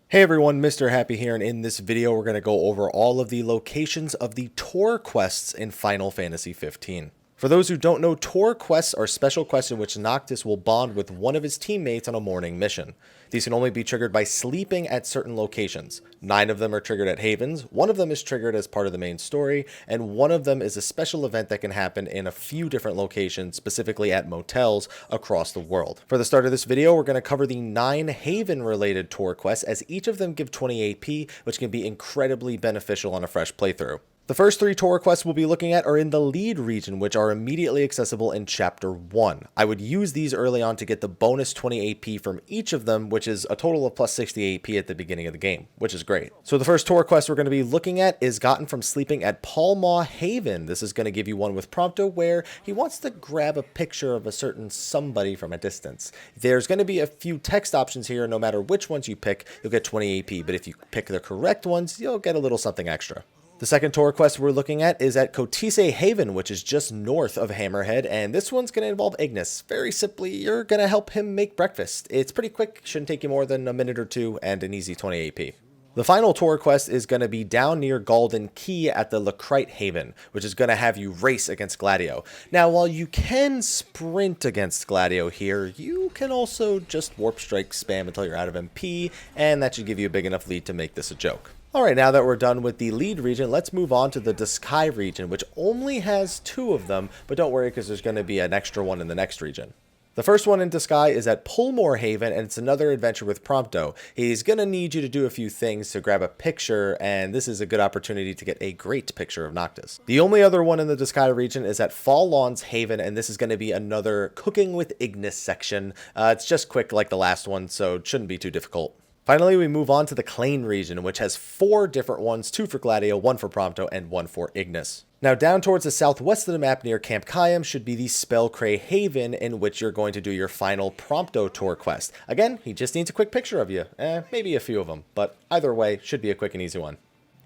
Hey everyone, Mr. Happy here, and in this video we're going to go over all of the locations of the tour quests in Final Fantasy 15. For those who don't know, tour quests are special quests in which Noctis will bond with one of his teammates on a morning mission. These can only be triggered by sleeping at certain locations. 9 of them are triggered at Havens, 1 of them is triggered as part of the main story, and 1 of them is a special event that can happen in a few different locations, specifically at motels across the world. For the start of this video, we're going to cover the 9 Haven related tour quests, as each of them give 20 AP, which can be incredibly beneficial on a fresh playthrough. The first 3 tour quests we'll be looking at are in the lead region, which are immediately accessible in Chapter 1. I would use these early on to get the bonus 20 AP from each of them, which is a total of plus 60 AP at the beginning of the game, which is great. So the first tour quest we're going to be looking at is gotten from sleeping at Palmaw Haven. This is going to give you one with Prompto, where he wants to grab a picture of a certain somebody from a distance. There's going to be a few text options here. No matter which ones you pick, you'll get 20 AP, but if you pick the correct ones, you'll get a little something extra. The second tour quest we're looking at is at Capitis Haven, which is just north of Hammerhead, and this one's going to involve Ignace. Very simply, you're going to help him make breakfast. It's pretty quick, shouldn't take you more than a minute or 2, and an easy 20 AP. The final tour quest is going to be down near Galden Key at the Cray Haven, which is going to have you race against Gladio. Now, while you can sprint against Gladio here, you can also just warp strike spam until you're out of MP, and that should give you a big enough lead to make this a joke. Alright, now that we're done with the lead region, let's move on to the Diskai region, which only has 2 of them, but don't worry because there's going to be an extra one in the next region. The first one in Diskai is at Pullmore Haven, and it's another adventure with Prompto. He's going to need you to do a few things to grab a picture, and this is a good opportunity to get a great picture of Noctis. The only other one in the Diskai region is at Fall Lawns Haven, and this is going to be another Cooking with Ignace section. It's just quick like the last one, so it shouldn't be too difficult. Finally, we move on to the Clane region, which has 4 different ones, 2 for Gladio, 1 for Prompto, and 1 for Ignace. Now, down towards the southwest of the map near Camp Kayam should be the spell Cray Haven, in which you're going to do your final Prompto tour quest. Again, he just needs a quick picture of you. Maybe a few of them, but either way, should be a quick and easy one.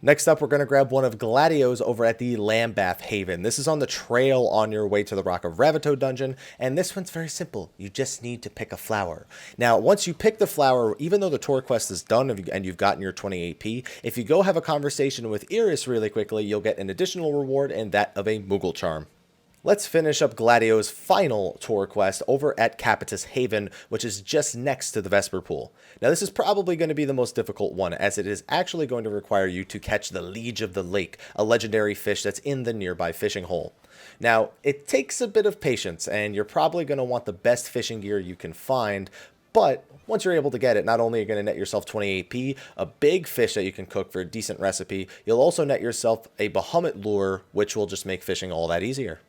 Next up, we're going to grab one of Gladio's over at the Lambuth Haven. This is on the trail on your way to the Rock of Ravito dungeon, and this one's very simple. You just need to pick a flower. Now, once you pick the flower, even though the tour quest is done and you've gotten your 20 AP, if you go have a conversation with Iris really quickly, you'll get an additional reward, and that of a Moogle Charm. Let's finish up Gladio's final tour quest over at Capitis Haven, which is just next to the Vesper Pool. Now, this is probably going to be the most difficult one, as it is actually going to require you to catch the Liege of the Lake, a legendary fish that's in the nearby fishing hole. Now, it takes a bit of patience, and you're probably going to want the best fishing gear you can find, but once you're able to get it, not only are you going to net yourself 20 AP, a big fish that you can cook for a decent recipe, you'll also net yourself a Bahamut lure, which will just make fishing all that easier.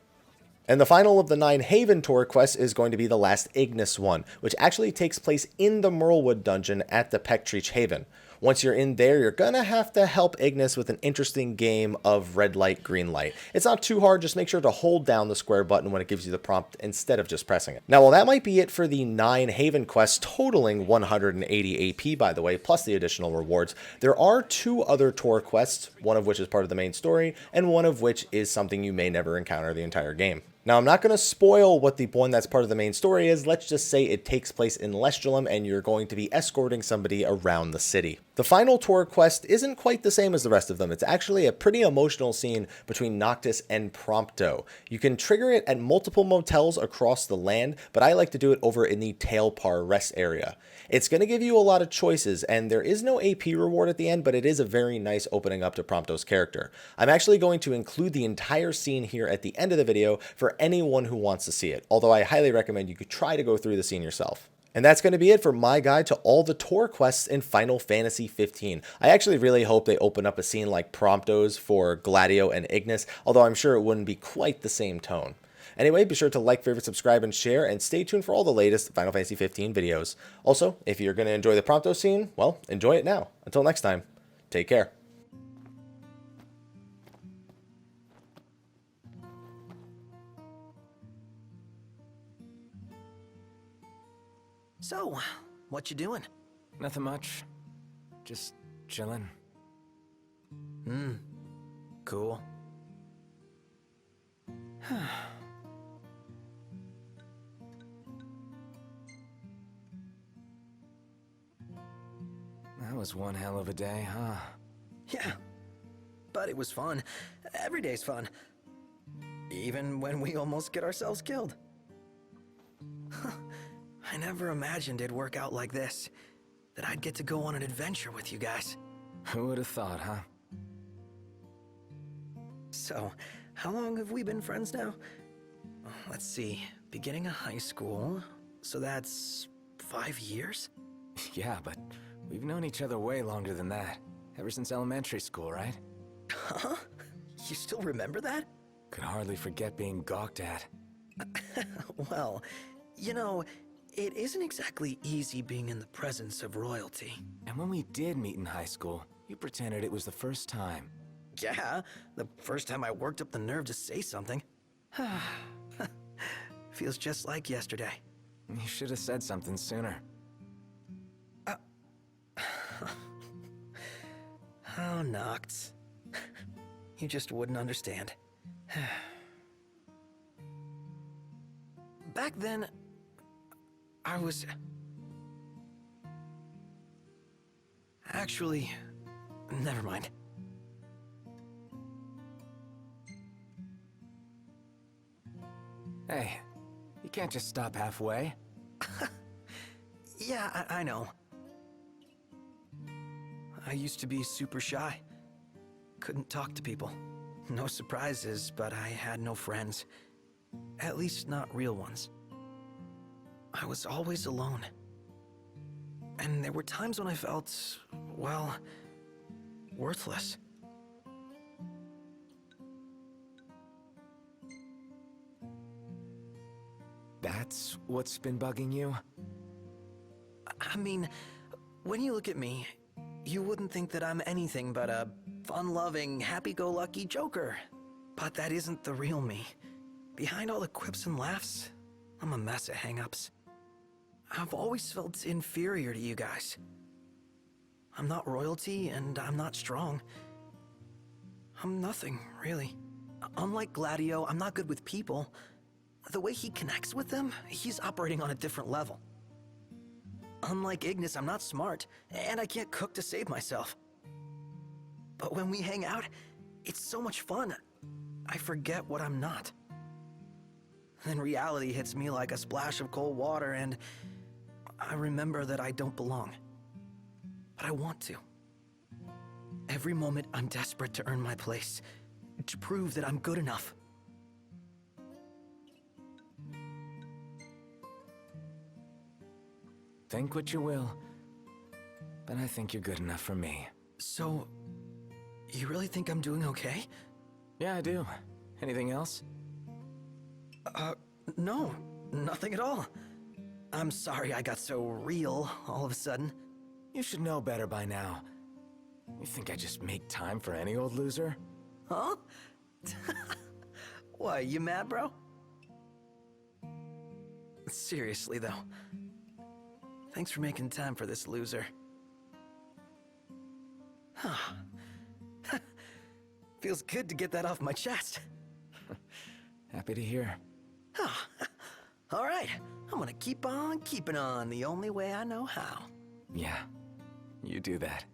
And the final of the 9 Haven tour quests is going to be the last Ignace one, which actually takes place in the Merlewood dungeon at the Pectrich Haven. Once you're in there, you're going to have to help Ignace with an interesting game of red light, green light. It's not too hard, just make sure to hold down the square button when it gives you the prompt instead of just pressing it. Now, while that might be it for the 9 Haven quests, totaling 180 AP by the way, plus the additional rewards, there are 2 other tour quests, one of which is part of the main story, and one of which is something you may never encounter the entire game. Now, I'm not going to spoil what the one that's part of the main story is. Let's just say it takes place in Lestulum, and you're going to be escorting somebody around the city. The final tour quest isn't quite the same as the rest of them. It's actually a pretty emotional scene between Noctis and Prompto. You can trigger it at multiple motels across the land, but I like to do it over in the Tailpar rest area. It's going to give you a lot of choices, and there is no AP reward at the end, but it is a very nice opening up to Prompto's character. I'm actually going to include the entire scene here at the end of the video for anyone who wants to see it, although I highly recommend you could try to go through the scene yourself. And that's going to be it for my guide to all the tour quests in Final Fantasy 15. I actually really hope they open up a scene like Prompto's for Gladio and Ignace, although I'm sure it wouldn't be quite the same tone. Anyway, be sure to like, favorite, subscribe, and share, and stay tuned for all the latest Final Fantasy 15 videos. Also, if you're going to enjoy the Prompto scene, well, enjoy it now. Until next time, take care. So, what you doing? Nothing much. Just chilling. Cool. That was one hell of a day, huh? Yeah, but it was fun. Every day's fun. Even when we almost get ourselves killed. I never imagined it'd work out like this. That I'd get to go on an adventure with you guys. Who would have thought, huh? So, how long have we been friends now? Let's see, beginning of high school, so that's 5 years? Yeah, but we've known each other way longer than that. Ever since elementary school, right? Huh? You still remember that? Could hardly forget being gawked at. Well, you know, it isn't exactly easy being in the presence of royalty. And when we did meet in high school, you pretended it was the first time. Yeah, the first time I worked up the nerve to say something. Feels just like yesterday. You should have said something sooner. Oh, Noct. You just wouldn't understand. Back then, I was... Actually, never mind. Hey, you can't just stop halfway. Yeah, I know. I used to be super shy. Couldn't talk to people. No surprises, but I had no friends. At least not real ones. I was always alone. And there were times when I felt, well, worthless. That's what's been bugging you? I mean, when you look at me, you wouldn't think that I'm anything but a fun-loving, happy-go-lucky joker. But that isn't the real me. Behind all the quips and laughs, I'm a mess of hang-ups. I've always felt inferior to you guys. I'm not royalty, and I'm not strong. I'm nothing, really. Unlike Gladio, I'm not good with people. The way he connects with them, he's operating on a different level. Unlike Ignace, I'm not smart, and I can't cook to save myself. But when we hang out, it's so much fun. I forget what I'm not. Then reality hits me like a splash of cold water, and I remember that I don't belong. But I want to. Every moment, I'm desperate to earn my place, to prove that I'm good enough. Think what you will, but I think you're good enough for me. So, you really think I'm doing okay? Yeah, I do. Anything else? No, nothing at all. I'm sorry I got so real all of a sudden. You should know better by now. You think I just make time for any old loser? Huh? Why, you mad, bro? Seriously, though. Thanks for making time for this loser. Huh. Feels good to get that off my chest. Happy to hear. All right, I'm gonna keep on keeping on the only way I know how. Yeah, you do that.